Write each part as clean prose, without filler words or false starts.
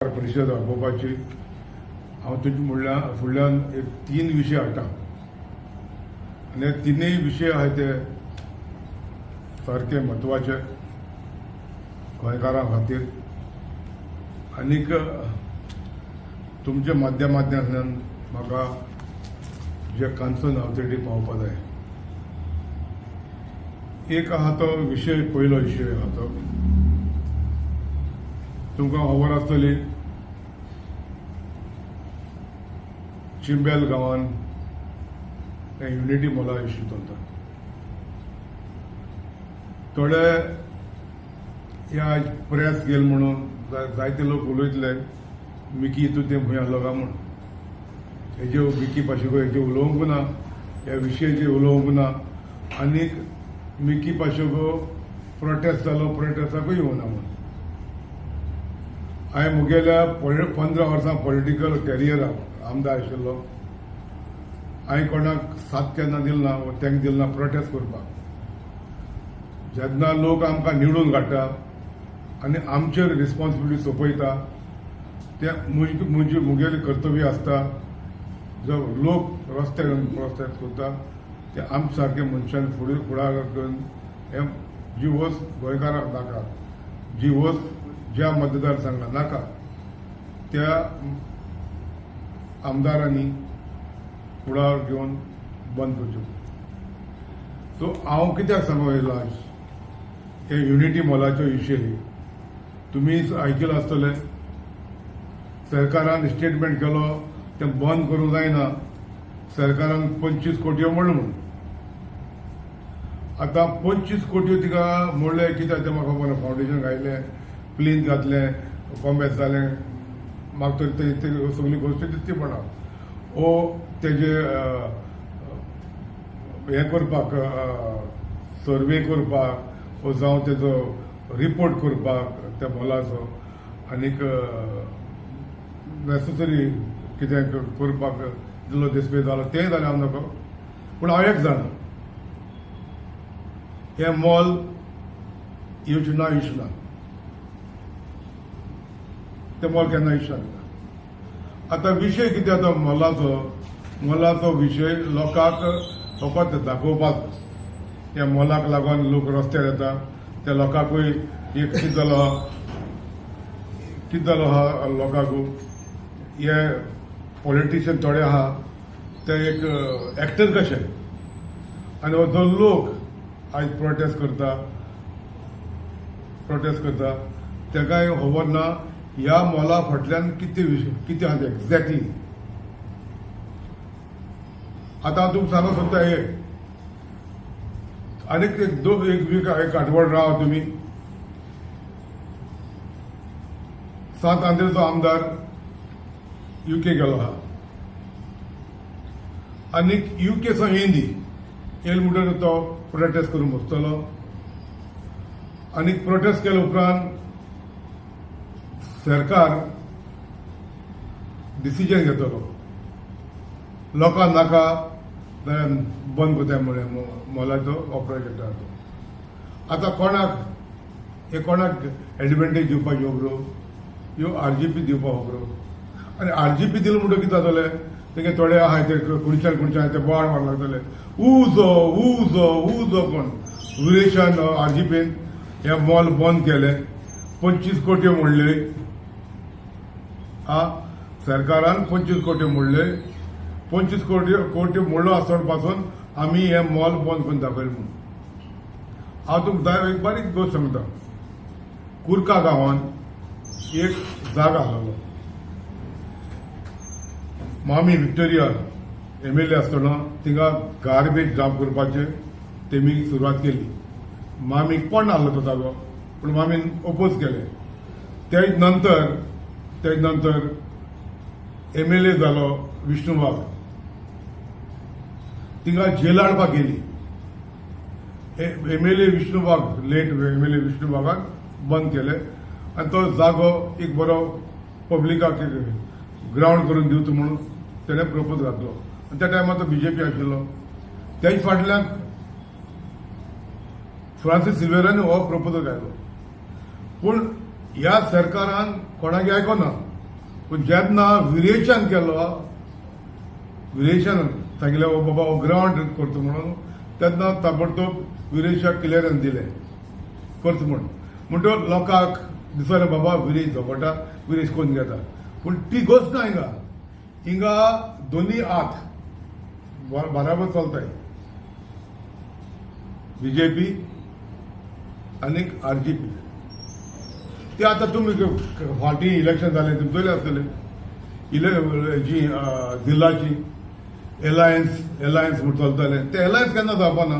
परिशद आपोवपाची हांव तुजे फुडल्यान एक 3 विशय हाडटा आनी हे तिनूय विशय आहाय ते सारके म्हत्वाचे गोंयकारां खातीर आनीक तुमच्या माध्यमांतल्यान म्हाका जे कन्सर्न आहा तेटी पावोवपा जाय. एक आहा तो विशय, पयलो विशय आहा तो तुमकां खबर आसतली चिंबेल गांवान युनिटी मॉला इश्यू चलता. थोडे ह्या प्रेस गेल म्हणून जायते लोक उलयतले मिकी तूं ते खंय आहलो काय म्हूण. हेजे मिकी पाशेको हेजे उलोवंक ना, ह्या विशयाचेर उलोवंक ना. आनीक मिकी पाशेको प्रोटेस्ट जालो, प्रोटेस्टाकूय येवना म्हूण. हांवें मुगेल्या 15 वर्सां पॉलिटिकल कॅरियराक आमदार आशिल्लो. हांवें कोणाक साथ केन्ना दिल ना, तेंका दिल ना प्रोटेस्ट करपाक. जेन्ना लोक आमकां निवडून काडटा आनी आमचेर रिस्पॉन्सिबिलिटी सोंपयता तें मुगेलें कर्तव्य आसता. जो लोक रस्त्यार प्रोटेस्ट करता ते आमचे सारके मनशान फुडाकार करून हे जी वस्त गोंयकाराक नाका, जी वस्त ज्या मतदारसंघात नाका त्या आमदारांनी फुडार घेवन बंद करच्यो. सो हांव कित्याक सांगूंक येयलो आज हे युनिटी मॉलाचो विशय. तुमी आयकलां आसतलें सरकारान स्टेटमेंट केलो तें बंद करूंक जायना. सरकारान 25 कोटयो मोडलो म्हणून. आतां 25 कोटयो तिका मोडले कित्याक तें म्हाका खबर ना. फावंडेशन घायलें, प्लीन घातलें, कॉम्बॅस जालें, म्हाका तरी ते सगळी गोश्टी दिसती पडना. ओ तेजे हें करपाक, सर्वे करपाक, ओ जावं तेजो रिपोर्ट करपाक त्या मॉलाचो, आनीक नेसेसरी कितें करपाक जिल्लो दिसपे जालो तें जालें हांव नाका. पूण हांव एक जाणा, हें मॉल येवचें ना. ते मॉल केन्ना इश्टाना. आतां विशय कितें आतां मॉलाचो विशय लोकांक फकत दाखोवपाक. त्या मॉलाक लागून लोक रस्त्यार येता, त्या लोकांकूय एक कितें जालो आहा लोकांकू. हे पॉलिटिशियन थोडे आहा ते एक एक्टर कशे, आनी हो जो लोक आयज प्रोटेस्ट करता तेकाय खबर ना ह्या मॉला फाटल्यान कितें आहा एक्झॅक्टली. आतां हांव तुमकां सांगूंक सोदता हे आनीक एक आठवड रावा तुमी. सांत आंद्रेचो आमदार UK गेलो आहा आनीक UK सावन येयली म्हणटकीर तो प्रोटेस्ट करून बसतलो. आनीक प्रोटेस्ट केले उपरांत सरकार डिसिजन घेतलो लोकांक नाका जाल्यार बंद करता म्हळें मॉलाचो ऑपरेशन. आतां कोणाक एडवांटेज दिवपाक खबरो, ह्यो RGP दिवपाक खबरो. आनी RGP दिलो म्हणटकीर कितें जातलें, तेगे थोडे आहाय ते खंयच्यान ते बोवाळ मारक लागतले उजो कोण रुलेशान RGPन हे मॉल बंद केले, 25 कोटयो मोडले. सरकारान 25 कोटयो मोडले. 25 कोटयो मोडलो आसतना पासून आमी हे मॉल बंद करून दाखयले म्हणून. हांव तुमकां एक बारीक गोश्ट सांगता. कुर्का गांवान एक जागा आसलो, मामी विक्टोरिया MLA आसतना थिंगा गार्बेज डंप करपाचे तेमी सुरवात केली. मामीक कोण आहलो तो जागो, पूण मामीन ओपोज केले. तेज नंतर MLA जालो विष्णू वाघ. थिंगा जेल हाडपाक गेली. MLA विष्णू वाघ, लेट MLA विष्णू वाघाक बंद केले आनी तो जागो एक बरो पब्लिकाक ग्राउंड करून दिवचो म्हणून तेणें प्रपोज घातलो. आनी त्या टायमार तो BJP आशिल्लो. तेज फाटल्यान फ्रांसीस सिल्वेरान हो प्रपोजल घातलो. पूण ह्या सरकारान कोणागे आयकना. पूण जेन्ना विरेचन केलो विरेचन सांगलें बाबा ग्रावंड करता म्हणून तेन्ना ताबडतोब विरेशाक क्लियरन्स दिलें करता म्हणून म्हणटकच लोकांक दिसलें बाबा विरेश झगडटा विरेश कोण घेता पूण ती गोष्ट ना हिंगा दोनी हात बराबर चलताय बीजेपी आनी आरजेपी ते आतां तुमी फाटीं इलेक्शन जालें तुमी चोयलें आसतलें जी जिल्लाची एलायन्स म्हूण चलतालें ते एलायन्स केन्ना जावपाना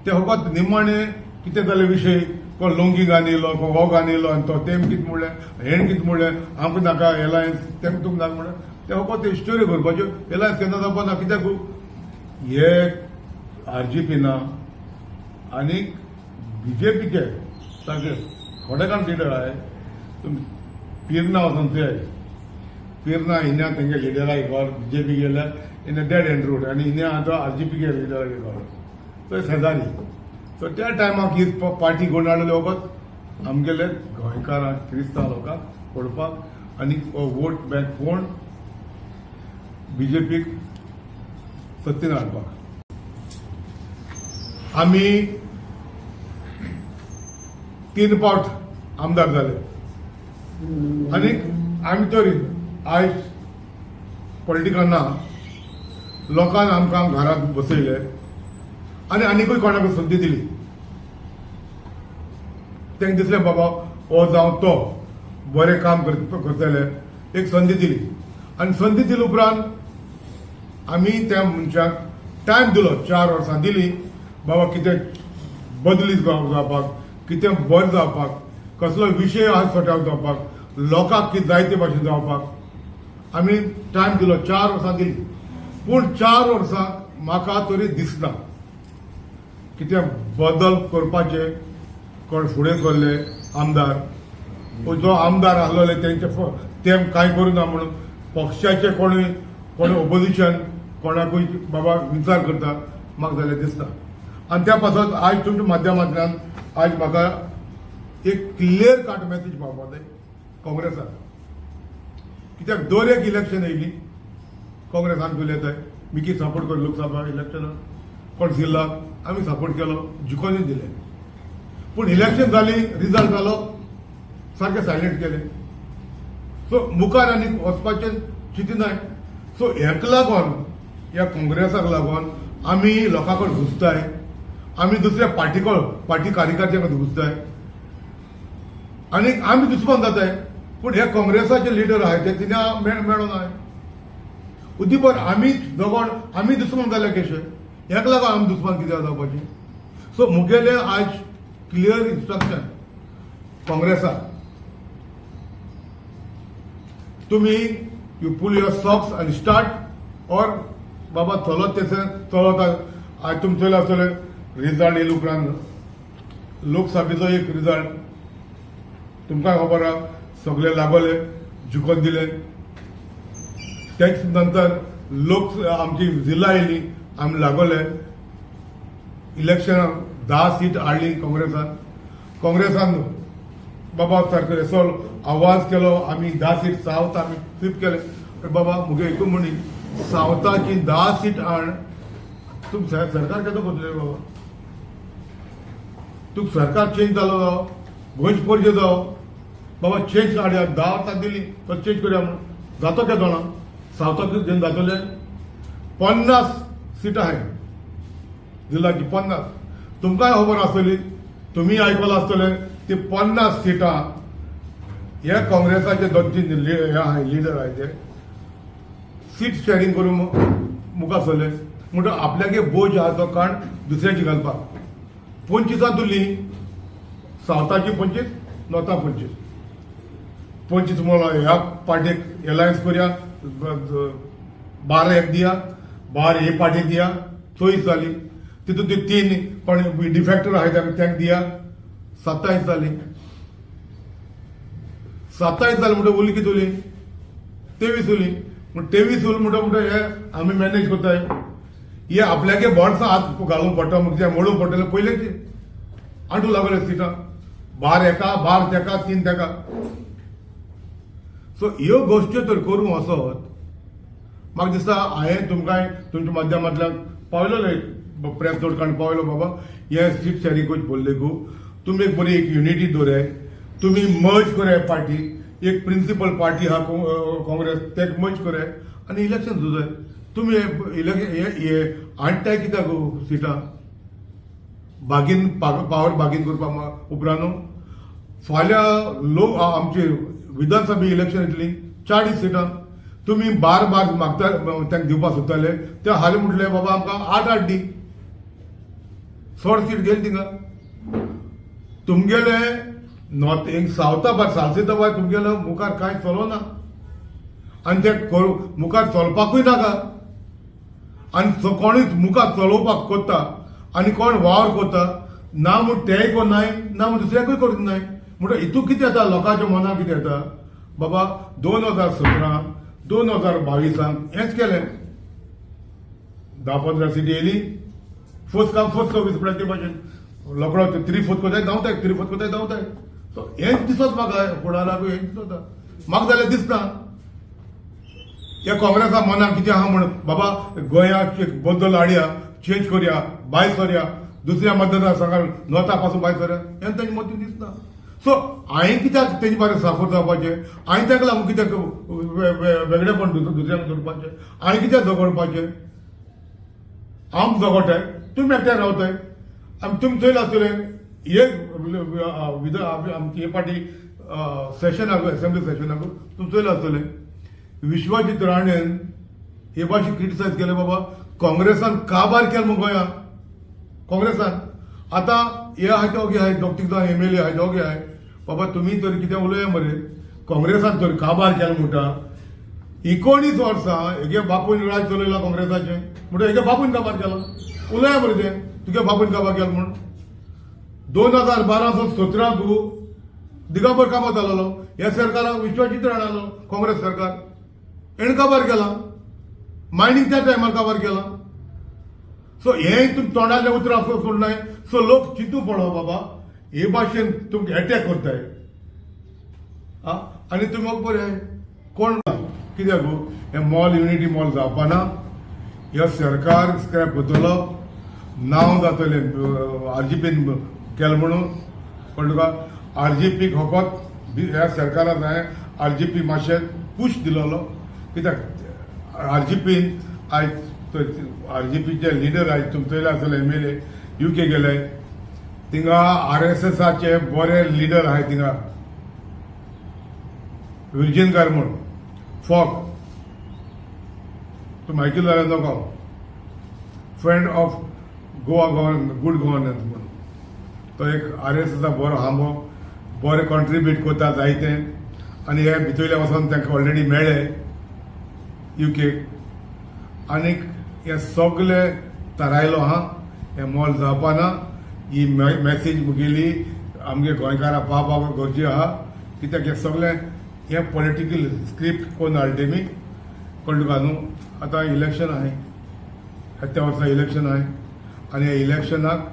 ते फकत निमाणें कितें जालें विशय कोण लोंगी घालिल्लो कोण हो घालिल्लो आनी तो तेम कितें म्हणलें हेण कितें म्हणलें आमकां नाका एलायन्स तेम तुमकां नाका म्हणलें ते फकत स्टोरी करपाच्यो एलायन्स केन्ना जावपाना कित्याक हे आरजेपी ना आनी बीजेपीचे सारके थोडेकाण लिडर आहे तुम्ही पिर्ना वचून ते पिर्ना हिने तेंगे लिडराक घर बीजेपी गेल्या हिने डेड एंड रूट आनी हिने आतां आरजेपी गे लिडराक घर तो शेजारी सो त्या टायमाक ही पार्टी कोण हाडलेली वखत आमगेले गोंयकारांक क्रिस्तांव लोकांक फोडपाक आनी वोट बँक कोण बीजेपीक सत्तेन हाडपाक आमी 3 फावट आमदार जाले आनी आमी तरी आयज पॉलिटिकान ना लोकांन आमकां घरांत बसयले आनी आनीकूय कोणाक संदी दिली तांकां दिसलें बाबा हो जावं तो बरें काम करतले एक संदी दिली आनी संदी दिले उपरांत आमी त्या मनशाक टायम दिलो 4 वर्सां दिली बाबा कितें बदली जावपाक कितें बरें जावपाक कसलो विशय आज सॉर्ट आवट जावपाक लोकांक कितें जायते भाशेन जावपाक आमी टायम दिलो 4 वर्सां दिली पूण 4 वर्सां म्हाका तरी दिसना कितें बदल करपाचे कोण फुडें सरले आमदार जो आमदार आहलोले ते कांय करूना म्हणून पक्षाचे कोण ऑपोजिशन कोणाकूय बाबा विचार करता म्हाका जाल्यार दिसता आनी त्या पासत आयज तुमच्या माध्यमांतल्यान आज म्हाका एक क्लियर काट मेसेज पावपा जाय काँग्रेसाक कित्याक दर एक इलेक्शन येयली काँग्रेसान उलयताय मिकी सपोर्ट कर लोकसभा इलेक्शनाक कोण जिल्ला आमी सपोर्ट केलो जिखोनूय दिले पूण इलेक्शन जाली रिजल्ट जालो सारकें सायलेंट केले सो मुखार आनी वचपाचें चिंतिनाय सो हेका लागून ह्या काँग्रेसाक लागून आमी लोकां कडेन घुसताय आमी दुसऱ्या पार्टी कार्यकर्त्यां कडेन घुसताय आनी आमी दुस्मान जाताय पूण हे काँग्रेसाचे लिडर आहाय ते तिने मेळोनाय उदीपर आमी जगोन आमी दुस्मान जाले कशे हेका लागून आमी दुस्मान कित्याक जावपाची सो मुगेले आज क्लियर इन्स्ट्रक्शन काँग्रेसाक तुमी यू पुल युअर सॉक्स आनी स्टार्ट और बाबा चलत तेसे चलत आज तुमी चोयले आसतले रिजल्ट येयले उपरांत लोकसभेचो एक रिजल्ट तुमकां खबर आहा सगळे लागले जिखोन दिले तेच नंतर आमची जिल्ला येयली आमी लागले इलेक्शनाक 10 सीट हाडली काँग्रेसान बाबा सारको असो आवाज केलो आमी 10 सीट सावथ आमी फ्लिप केले बाबा मुगे एकूच म्हणी सावथाची 10 सीट हाड तुम सरकार केदो करतले बाबा तू सरकार चेंज जालो जावं गोंयच पडचे जावं बाबा चेंज हाडया 10 वर्सां दिली तो चेंज करया म्हणून जातो केदो ना सावथाक जेन जातले 50 सीटां आहाय जिल्ल्याची 50 तुमकांय खबर आसतली तुमी आयकलां आसतलें ती 50 सीटां हे काँग्रेसाचे 2-3 लिडर आहाय ते सीट शेअरिंग करून मुखार सरले म्हणटकीर आपल्यागे बोज आहा तो काण दुसऱ्याची घालपाक 25 दिल्ली सावथाची 25 नॉर्था 25 म्हणून ह्या पार्टीक एलायन्स करया 12 एक दिया 12 हे पार्टी दिया 24 जाली तितून ती 3 पण डिफेक्टर आहाय तांकां दिया 27 जाली 27 जाली म्हणटा उरली कितें उरली 23 उरली पूण 23 उरली म्हणटा हे आमी मॅनेज करताय हे आपल्यागे बोर्डसा हात घालूंक पडटा म्हणजे मोडूंक पडटले पयले आंटू लागले सिटां 12 एका 12 तेका 3 तेका सो ह्यो गोश्ट्यो तर करूं वचत म्हाका दिसता हांवें तुमकां तुमच्या माध्यमांतल्यान पावयलो प्रेस नोट काडून पावयलो बाबा हे सीट शेअरिंग कोच बोल्लेकू तुमी एक बरी एक युनिटी दवराय तुमी मर्ज कराय पार्टी एक प्रिंसिपल पार्टी हा काँग्रेस तेक मर्ज कराय आनी इलेक्शन झुजाय तुमी हे हाडटाय कित्याक सिटां बागीन पावर बागीन करपाक उपरांत फाल्यां लोक आमचे विधानसभा इलेक्शन येतली 40 सिटां तुमी बार मागता तांकां दिवपाक सोदताले ते हाले म्हटले बाबा आमकां 8 दी 16 सीट गेली थिंगा तुमगेले नॉर्थ सावथा भायर सालसेता भायर तुमगेलो मुखार कांय चलोना आनी ते मुखार चलपाकूय नाका आनी कोणूय मुखार चलोवपाक कोत्ता आनी कोण वावर कोत्ता ना म्हूण तेय कोन्नाय ना म्हूण दुसऱ्याकूय करूंक नाय म्हणटा हितून कितें येता लोकांच्या मनाक कितें येता बाबा 2017 2022 हेंच केलें 10-15 सीटी येयली फर्स्ट कम फर्स्ट सर्वीस प्रति भाशेन लोकडो 3/4 कोताय धांवताय 3/4 कोताय धांवताय सो हेंच दिसत म्हाका फुडाराकूय हेंच दिसता म्हाका जाल्यार दिसना ह्या काँग्रेसा मनाक कितें आहा म्हण बाबा गोंयाक एक बदल हाडया चेंज करया भायर सरया दुसऱ्या मतदारसंघात नॉर्था पासून भायर सरया हें तांचे मतीन दिसना सो हांवें कित्याक तेजे बारे साफर जावपाचें हांवें ताका लागून कित्याक वेगळेपण दुसऱ्यांक धरपाचें हांवें कित्याक झगडपाचें हांव झगडटाय तुमी एकठांय रावताय आनी तुमी चोयला आसतले एक आमची हे पार्टी सेशनाक असेंब्ली सेशनाक तुमी चोयला आसतले विश्वजीत राणेन हे भाशेन क्रिटिसायज केले बाबा काँग्रेसान काबार केलो म्हूण गोंयांत काँग्रेसान आतां हे आहाय दोगे आहाय दोग जाण MLA आहाय दोगे आहाय बाबा तुमी तर कितें उलया मरे काँग्रेसान तर काबार केलो म्हणटा 19 वर्सां हेगे बापून राज चलयला काँग्रेसाचें म्हणटा हेगे बापून काबार केला उलया मरे तें तुगे बापून काबार केलो म्हूण 2012-17 दिगंबर कामत जालोलो ह्या सरकाराक विश्वजीत राणालो काँग्रेस सरकार हेणें काबार केला मायनींग त्या टायमार काबार केला सो हे तुम तोंडाले उतर असो सोडनाय सो लोक चिंतू पडो बाबा हे भाशेन तुमकां अटॅक करताय आनी तुमी बरें कोण कित्याक हे मॉल युनिटी मॉल जावपाना हे सरकार स्क्रॅप करतलो नांव जातलें RGPन केलें म्हणून पण तुका RGPक फकत ह्या सरकारान RGP मातशें पुश दिलोलो कित्याक RGPन आयज RGPचे लिडर आयज तुमी चोयला आसतले MLA UK गेले थिंगा RSSचे बरे लिडर आहाय थिंगा विर्जिन म्हूण फॉक तुमी आयकूं जाल्यार नका friend of Goa good governance म्हणून तो एक RSS बरो हांबो बरें कॉन्ट्रिब्यूट करता जायते आनी हे भितरले वचोन तांकां ऑलरेडी मेळ्ळे UKक आनीक हे सगळे थारायलो हे मॉल जावपाना ही मॅसेज मुगेली आमगे गोंयकारां पावपाक गरजे आहा कित्याक हे सगळे हे पॉलिटिकल स्क्रिप्ट कोण हाडले मी कळ्ळें तुका न्हू आतां इलेक्शन आहाय त्या वर्सा इलेक्शन आहाय आनी हे इलेक्शनाक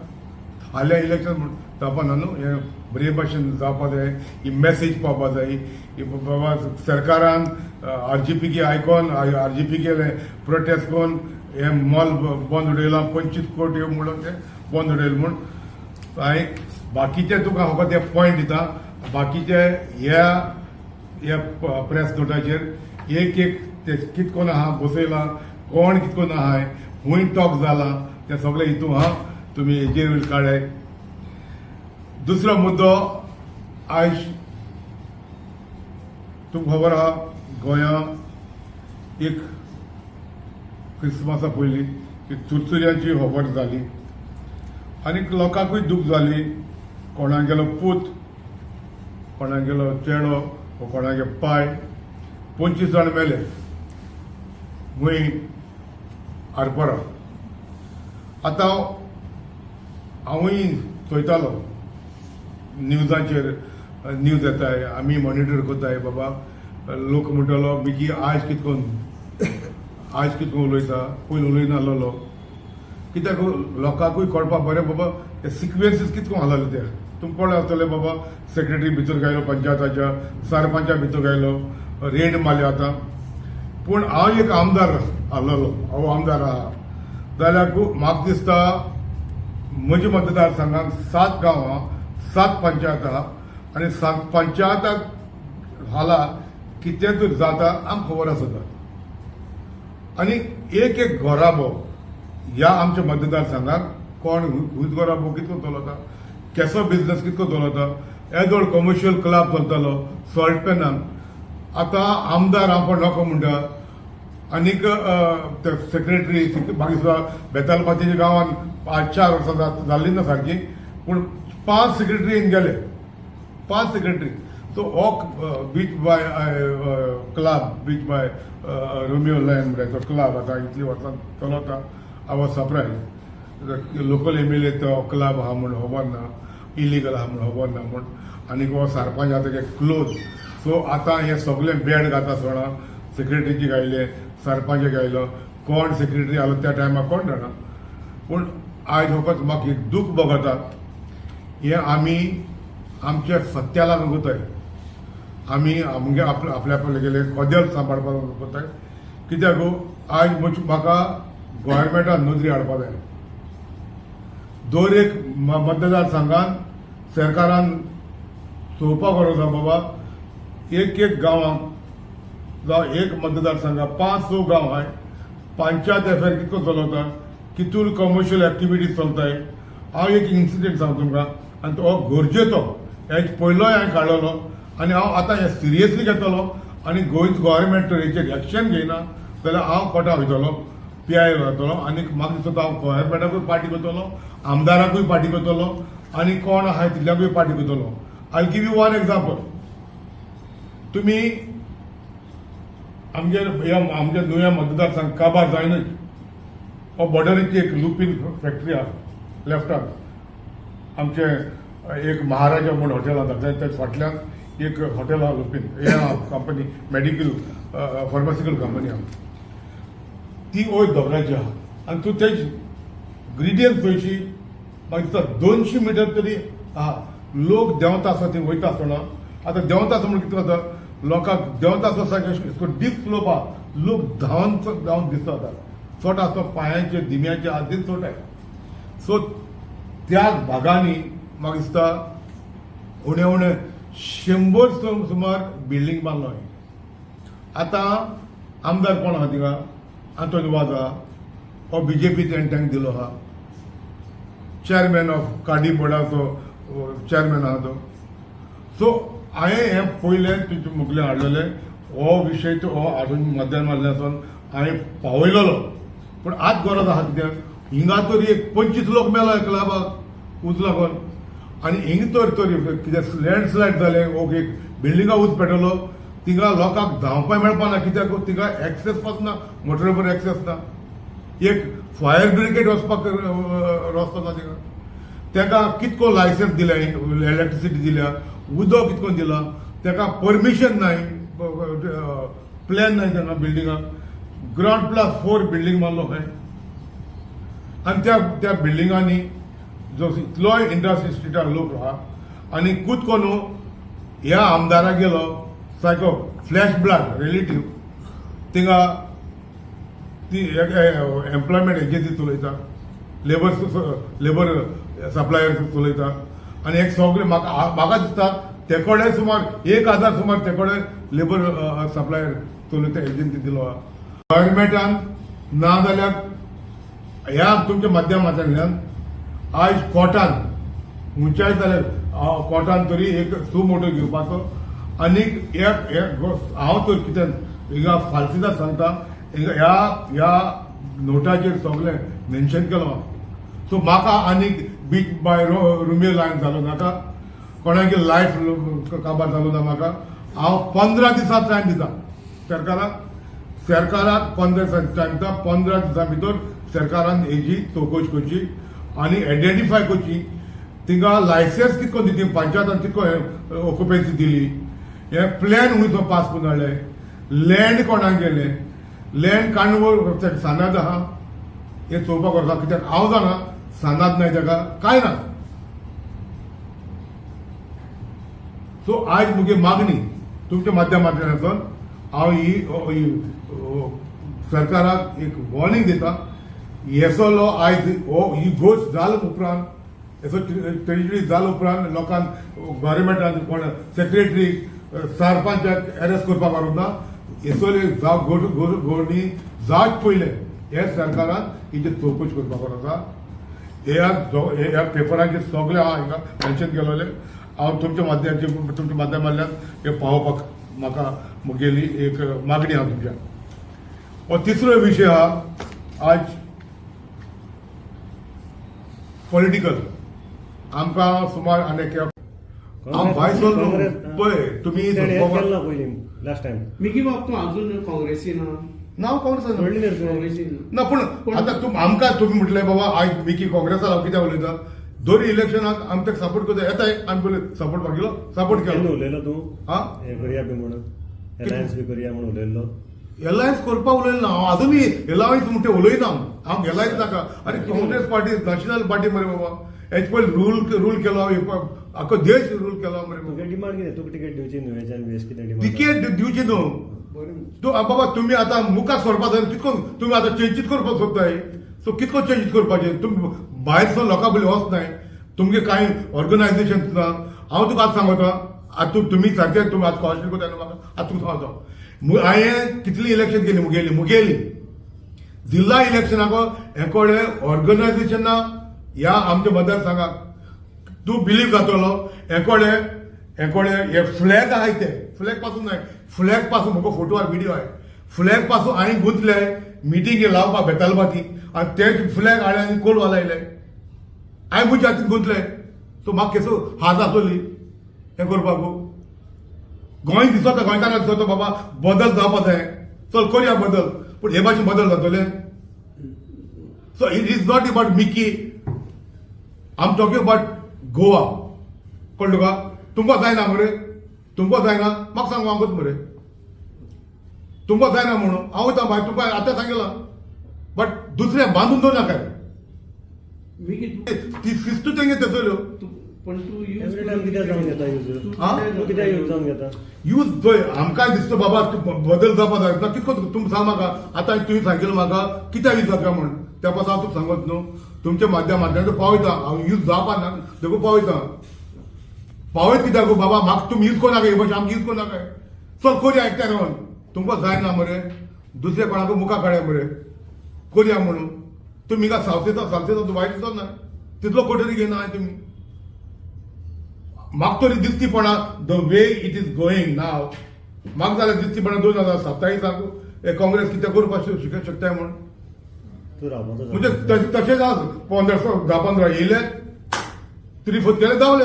हाल्या इलेक्शन जावपाना न्हू हे बरे भाशेन जावपा जाय ही मॅसेज पावपा जाय बाबा सरकारान RGP आयकोन RGP गेले प्रोटेस्ट कोन्न हे मॉल बंद उडयला 25 कोटी म्हणून ते बंद उडयले म्हूण हांवें बाकीचे तुका फकत हे पॉयंट दिता बाकीचे ह्या प्रेस नोटाचेर एक ते कित कोन्न आहा बसयला कोण कित कोन्न आहाय खूंय टॉक जाला ते सगळे हितून आहा तुमी हेजेर काडाय दुसरो मुद्दो आयज तुमकां खबर आहा गोंयांत एक क्रिसमसा पयलीं एक चुरचुऱ्यांची खबर जाली आनी लोकांकूय दूख जाली कोणाक गेलो पूत कोणाक गेलो चेडो कोणागे पाय 25 जाण मेले खूंय आरपोरा आतां हांवूय चोयतालो न्यूजाचेर न्यूज येताय आमी मॉनिटर कोताय बाबा लोक म्हणटलो मिगी आज कितकोन उलयता पयलीं उलयनासलो कित्याक लोकांकूय कळपाक बरें बाबा ते सिक्वेन्सीस कितको हालले ते तुमकां कळ्ळें आसतलें बाबा सेक्रेटरी भितर गायलो पंचायताच्या सरपंचा भितर गायलो रेड मारले वता. पूण हांव एक आमदार आहलोलो, हो आमदार आहा जाल्यार म्हाका दिसता म्हज्या मतदारसंघात 7 गांवां 7 पंचायत आहा आनी 7 पंचायताक हाला कितें तर जाता आमकां खबर आसता. आनी एक घोराबो ह्या आमच्या मतदारसंघात कोण खूंयच घोराबो कितको चलता, केसो बिझनेस कितको चलता, येदोळ कमर्शियल क्लब चलतालो सॉल्ट पेनान. आतां आमदार हांव कोण नको म्हणटा आनीक सेक्रेटरी मागीर सुद्दां बेतालबातीच्या गांवांत 5-4 वर्सां जाल्ली ना सारकी, पूण 5 सेक्रेटरी गेले, 5 सेक्रेटरी. सो हो beach bay club, beach bay romeo lion तो क्लब आतां इतली वर्सां चलता. I was surprise. Local MLA तो क्लब आहा म्हूण खबर ना, इलिगल आहा म्हूण खबर ना म्हूण. आनीक हो सरपंच आतां ते क्लोज. सो आतां हे सगळे बेड घाता सणा, सेक्रेटरीची गायले, सरपंच गायलो, कोण सेक्रेटरी आलो त्या टायमार कोण जाणा. पूण आयज फकत म्हाका एक दूख भोगता, हे आमी आमच्या सत्या लागून करताय. आमी आमगे आपल्या गेले कदेल सांबाळपाक करताय. कित्याक आयज म्हाका गोव्हर्मेंटान नोंदणी हाडपा जाय. दर एक मतदारसंघान सरकारान चोवपाक गरज आसा बाबा एक गांवांक जावं एक मतदारसंघात 5-6 गांव आहाय, पंचायत अफेर कितको चलता, कितून कमर्शियल एक्टिविटीज चलताय. हांव एक इन्सिडेंट सांगता तुमकां आनी तो गरजेचो. हेज पयलोय हांवें काडलेलो आनी हांव आतां हें सिरियसली घेतलो आनी गोंयच गोव्हर्मेंट तर हेचेर एक्शन घेयना जाल्यार हांव कोर्टाक वयतलो, PI वयतलो आनी म्हाका दिसता हांव गोव्हर्मेंटाकूय पार्टी करतलो, आमदाराकूय पार्टी करतलो आनी कोण आहाय तितल्याकूय पार्टी करतलो. I give you one example. तुमी आमच्या नुया मतदारसंघ काबार जायनच हो बॉर्डरीची एक लुपीन फॅक्टरी आहा लेफ्टाक. आमचे एक महाराजा म्हणून हॉटेल आसा त्या फाटल्यान एक हॉटेल आहा लुपीन, हे कंपनी मेडिकल फार्मासिकल कंपनी आहा ती वयर दोबराची आहा. आनी तूं तेज ग्रिडियंट पळयशी म्हाका दिसता 200 मिटर तरी आहा. लोक देंवता आसता थंय वयता आसतना. आतां देंवता आसता म्हणून कितें जाता, लोकांक देंवता आसता डीप स्लोप आहा, लोक धांवन दिसता आतां. चोट आसता पांयाचे दिम्याचे आदीच चोट आहे. सो त्या भागांनी म्हाका दिसता उणे 100 सुमार बिल्डींग बांदलो. आतां आमदार कोण आहा थिंगा, आंतोनी वाज आहा, हो BJP तांकां दिलो आहा. चेअरमॅन ऑफ काडी बोर्डाचो चेअरमॅन आहा तो. सो हांवें हें पयलें तुमचे मुखले हाडलेले हो विशय तो हो हाडून मध्यान मारल्यासून हांवें पावयलोलो. पूण आज गरज आहा कित्याक हिंगा तरी एक 25 लोक मेला क्लबाक उज लागून. आनी हिंग तर कितें लँडस्लायड जालें, ओके बिल्डिंगा उज पेटलो, थिंगा लोकांक धांवपाक मेळपा ना. कित्याक थिंगा एक्सेस पास ना, मोटरेबर एक्सेस ना. एक फायर ब्रिगेड वचपाक रस्तो ना थिंगा. ताका कितको लायसन्स दिल्या, इलेक्ट्रिसिटी दिल्या, उदक कितको दिला, ताका परमिशन नाय, प्लॅन नाय तांकां बिल्डिंगाक. ग्राउंड प्लस 4 बिल्डींग मारलो खंय. आनी त्या बिल्डिंगांनी जो इतलोय इंडस्ट्री स्ट्रीटार लोक आहा आनी कुतको न्हू ह्या आमदाराक गेलो सारको फ्लॅश ब्लड रिलेटीव थिंगा ती एम्प्लॉयमेंट एजन्सी चलयता, लेबर सप्लायर चलयता. आनी एक सगळे म्हाका दिसता तेकोडे सुमार 1000 सुमार तेकोडे लेबर सप्लायर चलयता एजन्सी दिलो आहा. गव्हर्मेंटान ना जाल्यार ह्या तुमच्या माध्यमांतल्यान आयज कोर्टान खंयच्याय जाल्यार कोर्टान तरी एक सुमोटो घेवपाचो. आनीक हांव तर कितें हिंगा फालसिदार सांगता, ह्या नोटाचेर सगळें मेन्शन केलो. सो म्हाका आनीक बीच बाय रोमियो लायन जालो नाका, कोणागे लायफ काबार जालो ना म्हाका. हांव 15 दिसां टायम दिता सरकाराक. 15 दिसां टायम दिता. 15 दिसां भितर सरकारान हेजी चवकशी करची आनी आयडेंटिफाय करची. थिंगा लायसन्स कितको दिली, पंचायतान कितको ऑक्युपन्सी दिली, हे प्लॅन खंयचो पास करून हाडले, लँड कोणाक गेले, लँड कांडवो सानाद आहा हे चोवपाक वरता. कित्याक हांव जाणा सानाद नाय ताका कांय ना. सो आयज मुगे मागणी तुमच्या माध्यमांतल्यान हांव ही सरकाराक एक वॉर्निंग दिता हेचो लॉ आयज ही गोश्ट जाल उपरांत हेचो टेरिटरी जाल उपरांत लोकांक गव्हर्मेंटान कोण सेक्रेटरी सरपंचाक अरेस्ट करपाक पावना ना हेचो घोडणी जावच पयले हे सरकारान हिची चवकशी करपाक आसा ह्या पेपरांचेर सगळे हांव हिंगा मेन्शन केलोले हांव तुमच्या माध्यमांतल्यान हे पावोवपाक म्हाका मुगेली एक मागणी आहा तुमच्या हो तिसरो विशय आहा आज पॉलिटिकल आमकां सुमार आनी हांव भायर सरून पळय तुमी लास्ट टाइम मिकी बाब तूं अजून काँग्रेसीन नांव काँग्रेस काँग्रेसीन ना पूण आतां आमकां तुमी म्हटलें बाबा आयज मिकी काँग्रेसाक हांव कित्याक उलयता दोन इलेक्शनाक आमी ताका सपोर्ट करता येताय आमी पयलीं सपोर्ट मागिल्लो सपोर्ट केलो उलयलो तूं हां हें करया बी म्हणून एलायन्स बी करया म्हणून उलयल्लो एलायन्स करपाक उलयलो ना हांव आजुनूय एलायन्स म्हणटा उलयना हांव एलायन्स नाका आरे काँग्रेस पार्टी नॅशनल पार्टी मरे बाबा हेचे पयलीं रूल केलो आख्खो देश रूल केलो मरे तुगे डिमांड कितें तुका टिकेट दिवची न्हू हेच्यान बेस कितें डिमांड तिकेट दिवची न्हू तूं बाबा तुमी आतां मुखार सरपाक जाय कितको तुमी आतां चेंजीस करपाक सोदताय सो कितको चेंजीस करपाचें तुमी भायरचो लोकां बली वचनाय तुमगे कांय ऑर्गनायजेशन ना हांव तुका आतां सांगता आतां तुमी सारकें तुमी आतां कॉन्स्टिट्यूट कोत्ता न्हू म्हाका आतां तुका सांगता हांवें कितली इलेक्शन केली मुगेली जिल्हा इलेक्शनाक एकोडे ऑर्गनायजेशन ना ह्या आमच्या मतदारसंघाक तूं बिलीव जातलो एकोडे हे फ्लॅग आहाय ते फ्लॅग पासून न्हय फ्लॅग पासून म्हाका फोटो आहा व्हिडिओ आहे फ्लॅग पासून हांवें गुंतले मिटींगे लावपा बेतालबाती आनी ते फ्लॅग हाडले आनी कोल वालायले हांवें म्हज्या हातीन गुंतले सो म्हाका केसो हात जातली हें करपाक गोंय दिसता गोंयकारांक दिसता बाबा बदल जावपा जाय चल करया बदल पूण हे भाशेन बदल जातले so it is not about Mickey I am talking about Goa कळ्ळें तुका तुमकां जायना मरे तुमकां जायना म्हाका सांग हांव मरे तुमकां जायना म्हणून हांव वयता भायर तुमकां आतां सांगलां बट दुसऱ्या बांदून दवरनाका काय मिकी ती शिस्त तेंगे तेचल्यो पण तू एवरी टाइम कित्याक जावन घेता यूज हां तूं कित्याक यूज जावन घेता यूज पळय आमकांय दिसता बाबा बदल जावपा जाय ना कितको तुमकां सांग म्हाका आतां तुवें सांगिल्लें म्हाका कित्याक यूज जाता म्हण त्या पासून हांव तुका सांगत न्हू तुमच्या माध्यमांतल्यान पावयता हांव यूज जावपा ना देखून पावयत कित्याक बाबा म्हाका तुमी यूज कोनाका हे भाशेन आमकां यूज कोनाका चल करया एकट्या रावन तुमकां जायना मरे दुसऱ्या कोणाक मुखार काडया मरे करया म्हणून तुमी का सावसेता वायट दिसत ना तितलो कोटरी घेयना तुमी म्हाका तरी दिसतीपणा the way it is going now म्हाका जाल्यार दिसतीपणा 2027 हे काँग्रेस कितें करपाक शकताय म्हण तूं रावपाचो म्हणजे तशेंच आज 10-15 येयले 3-4 केले जावले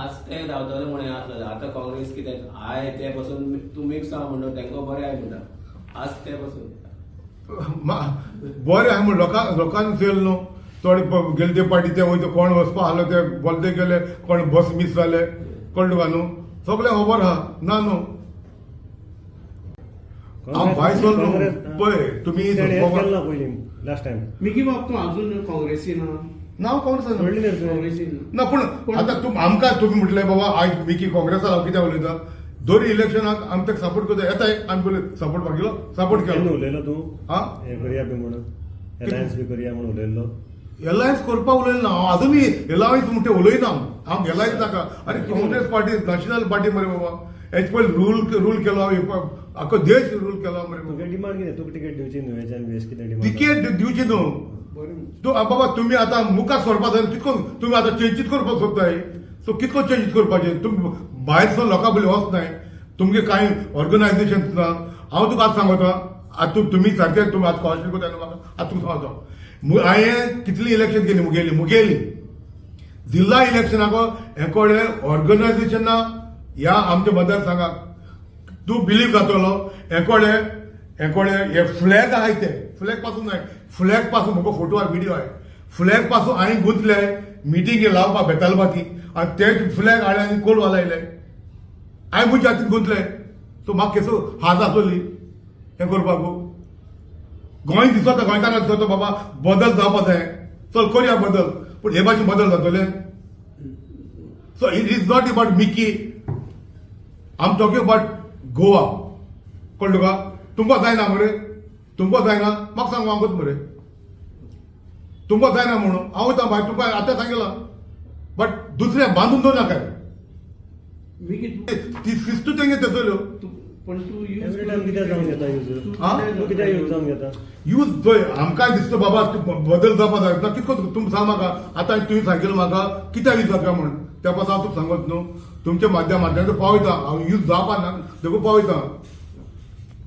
आज ते धांवतले म्हणे आतां काँग्रेस कितें आय ते पासून तूं मिक्स आहा म्हणून तांकां बरें आय म्हणटा आज ते पासून बरें आहा म्हण लोकांक फेल न्हू थोडे गेले ते पार्टी ते वयता कोण वचपा आसलो ते बोलते गेले कोण बस मिस जाले कळ्ळें तुका न्हू सगळें खबर आहा ना न्हू हांव भायर सरून पळय तुमी पयलीं लास्ट टाइम मिकी बाब तूं अजून काँग्रेसीन नांव काँग्रेस काँग्रेसीन ना पूण आतां आमकां तुमी म्हटलें बाबा आयज मिकी काँग्रेसाक हांव कित्याक उलयता दोन इलेक्शनाक आमी ताका सपोर्ट करता येताय आमी पयलीं सपोर्ट मागिल्लो सपोर्ट केलो उलयलो तूं हां हें करया बी म्हणून एलायन्स बी करया म्हणून उलयल्लो एलायन्स करपाक उलयलो ना हांव आजुनूय एलायन्स म्हणटा उलयना हांव एलायन्स नाका आरे काँग्रेस पार्टी नॅशनल पार्टी मरे बाबा हेचे पयलीं रूल केलो आख्खो देश रूल केलो मरे तुगे डिमांड कितें तुका टिकेट दिवची न्हू हेच्यान बेस कितें डिमांड तिकेट दिवची न्हू तूं बाबा तुमी आतां मुखार सरपाक जाय कितको तुमी आतां चेंजीस करपाक सोदताय सो कितको चेंजीस करपाचें तुमी भायरचो लोकां बली वचनाय तुमगे कांय ऑर्गनायजेशन ना हांव तुका आतां सांगता आतां तुमी सारकें तुमी आतां कॉन्स्टिट्यूट कोत्ता न्हू म्हाका आतां तुका सांगता हांवें कितली इलेक्शन केली मुगेली जिल्हा इलेक्शनाक एकोडे ऑर्गनायजेशन ना ह्या आमच्या मतदारसंघाक तूं बिलीव जातलो एकोडे हे फ्लॅग आहाय ते फ्लॅग पासून न्हय फ्लॅग पासून म्हाका फोटो आहा व्हिडिओ आहे फ्लॅग पासून हांवें गुंतले मिटींगे लावपा बेतालबाती आनी ते फ्लॅग हाडले आनी कोल वालायले हांवें म्हज्या हातीन गुंतले सो म्हाका केसो हात जातली हें करपाक गोंय दिसता गोंयकारांक दिसता बाबा बदल जावपा जाय चल करया बदल पूण हे भाशेन बदल जातले so it is not about Mickey I am talking about Goa कळलं तुका तुमकां जायना मरे तुमकां जायना म्हाका सांग हांव मरे तुमकां जायना म्हणून हांव वयता भायर तुमकां आतां सांगितलां बट दुसऱ्या बांदून दवरनाका मी कितें ती शिस्त तेंगे तेसल्यो पण तू एवरी टाइम कित्याक जावन घेता यूज हा? तूं कित्याक यूज जावन घेता यूज जंय आमकां दिसता बाबा बदल जावपा जाय ना कितको तुमकां सांग म्हाका आतां तुवें सांगिल्लें म्हाका कित्याक यूज जाता म्हण त्या पासून हांव तुका सांगत न्हू तुमच्या माध्यमांतल्यान पावयता हांव यूज जावपा ना देखून पावयता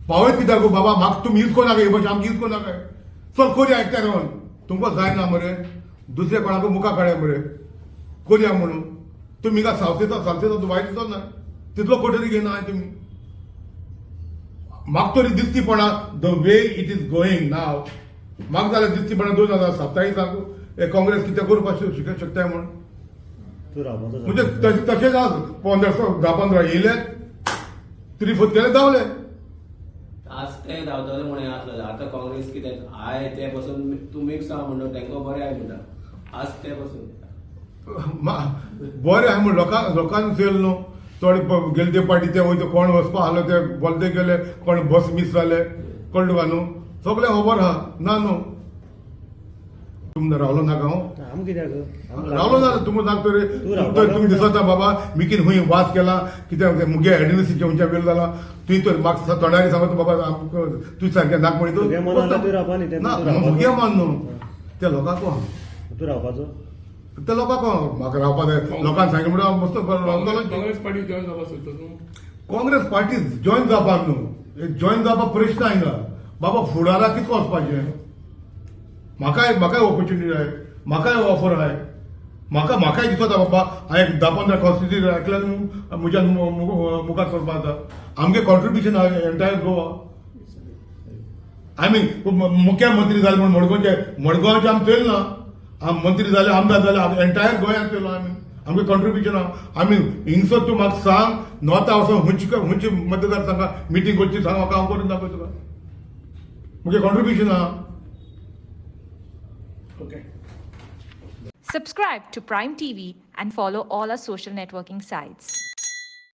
पावयत कित्याक गो बाबा म्हाका तुमी यूज कोनाका हे भाशेन आमकां यूज कोनाका चल कोरया एकट्या रावन तुमकां जायना मरे दुसऱ्या कोणाक मुखार काडया मरे कोरया म्हणून तुमी का सावसेता वायट दिसत ना तितलो कोटरी घेयना हांवें तुमी म्हाका तरी दिसती पडा the way it is going now म्हाका जाल्यार दिसती पडा 2027 काँग्रेस कितें करपाक शकताय म्हण तूं रावपाचो म्हणजे तशेंच आज 10-15 येयले 3-4 केले धांवले आज ते धांवतले म्हणून आसलेले आतां काँग्रेस कितें आय ते पासून तूं मिक्स आहा म्हणून तेंका बरें आय म्हणटा आज ते पासून बरें आहा म्हण लोकांक चल न्हू थोडे गेले ते पार्टी ते वयता कोण वचपा आहलो ते बोलते गेले कोण बस मिस जाले कळ्ळें तुका न्हू सगळें खबर आहा ना न्हू तुमकां रावलो नाका हांव आम कित्याक रावलो ना तुमकां सांगतो रे तुमी दिसता बाबा मिकीन हुंय वास केला कित्याक मुगे एडमिनिस्ट्रेशन खंयच्या वेळ जाला तुवें तर म्हाका तोंडारी सांगता बाबा तुवें सारकें नाक तुगे मन आसल्यार तूं रावपा न्ही, ना तें तूं रावपाचो. मुगे मान न्हू त्या लोकांक तूं रावपाचो त्या लोकांक म्हाका रावपा जाय लोकांक सांगलें म्हणून हांव मस्त रावतलो काँग्रेस पार्टी जॉईन जावपा सोदता तूं काँग्रेस पार्टी जॉईन जावपाक न्हू जॉईन जावपाक प्रश्न हांगा बाबा फुडाराक कितको वचपाचें म्हाकाय ऑपॉर्च्युनिटी आहे म्हाकाय ऑफर आहे म्हाकाय दिसता बाबा हांवें 10-15 कॉन्स्टिट्युन्सी ऐकल्यान म्हज्या मुखार सरपा जाता आमगे कॉन्ट्रिब्युशन आहे एंटायर गोवा आमी मुख्यमंत्री जाले म्हण मडगांवचे आमी चोयल ना आमी मंत्री जाले आमदार जाले एंटायर गोंयांत चोयलो आमगे कॉन्ट्रिब्युशन आमी हिंगसर तूं म्हाका सांग नॉर्था वचून खंयची मतदारसंघात मिटींग करची सांग म्हाका हांव करून दाखय तुका मुगे कॉन्ट्रिब्युशन आहा okay Subscribe to Prime TV and follow all our social networking sites.